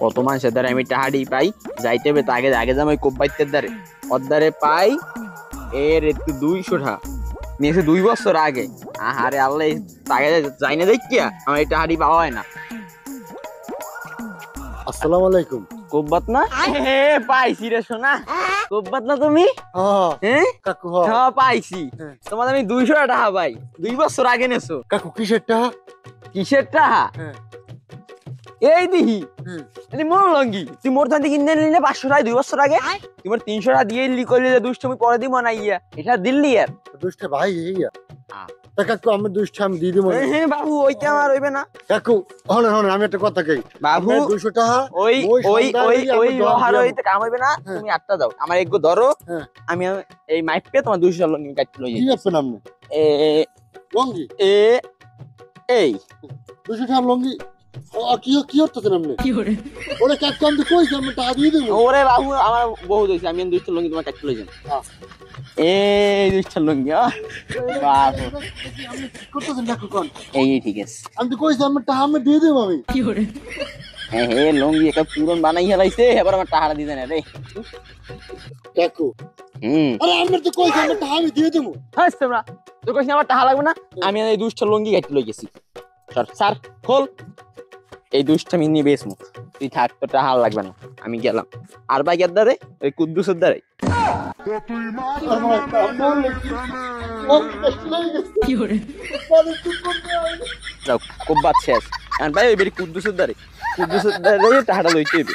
কত মানুষের দ্বারা আমি টাহাড়ি পাই যাইতে হবে আগে আগে যাম ওই কোব্বাইতের দ্বারে অদ্দারে পাই এর একটু 200 টাকা নিয়েছে 2 বছর আগে। আরে আল্লাহ আগে যাই না দেখিয়া আমার এই টাহাড়ি পাওয়া হয় না। আসসালামু আলাইকুম। কোব্বাত না পাইছি রে সোনা, কোব্বাত না তুমি? হ্যাঁ কাকু হ্যাঁ পাইছি। তোমার আমি 200 টাকা পাই 2 বছর আগে নেছো। কাকু কিসের টাকা? কিসের টাকা? এই দিহি মোর লঙ্গি তুই মোর ধান কিনে নিলে 500 টাকা 2 বছর আগে তোমার 300 টাকা দিয়ে লি করলে দুষ্ট আমি পরে দিব না ইয়া এটা দিল্লি আর দুষ্ট ভাই ইয়া তা কাকু আমি দুষ্ট আমি দিয়ে দিব। হ্যাঁ বাবু ওইটা আমার হইবে না কাকু। হন হন আমি একটা কথা কই বাবু 200 টাকা ওই ওই ওই ওই লোহার হইতে কাম হইবে না। তুমি 8টা দাও আমার একগো ধরো আমি এই মাইপে তোমার 200 টাকা লঙ্গি কাটতে লই কি আপনি আপনি এ লঙ্গি এ এই 200 টাকা লঙ্গি কি কি হচ্ছে আপনি কি করে ওরে কাকু আমি কইছি আমি টাকা দিয়ে দেব। ওরে বাবু আমার বহুত হইছে আমি 200 লঙ্গি তোমার কাটতে লই যাম। এই 200 লঙ্গি বাবু আমি করতেছেন কাকু কোন এই ঠিক আছে আমি তো কইছি আমি টাকা আমি দিয়ে দেব আমি কি করে। হ্যাঁ হ্যাঁ লঙ্গি একটা পুরন বানাই হেলাইছে এবার আমার টাকা দিতে না রে কাকু। আরে আমি তো কইছি আমি টাকা আমি দিয়ে দেব। হ্যাঁ তোমরা তো কইছি আমার টাকা লাগবে না আমি এই 200 লঙ্গি কাটতে লই গেছি। স্যার স্যার খোল এই 200 আমি নিয়ে বেসমু তুই থাক তো টাকা লাগবে না আমি গেলাম। আর ভাই গেদারে ওই কুদ্দুসের দ্বারে কি করে যাও খুব বাদ শেষ আর ভাই ওই বেরি কুদ্দুসের দ্বারে টাকাটা লইতে হবে।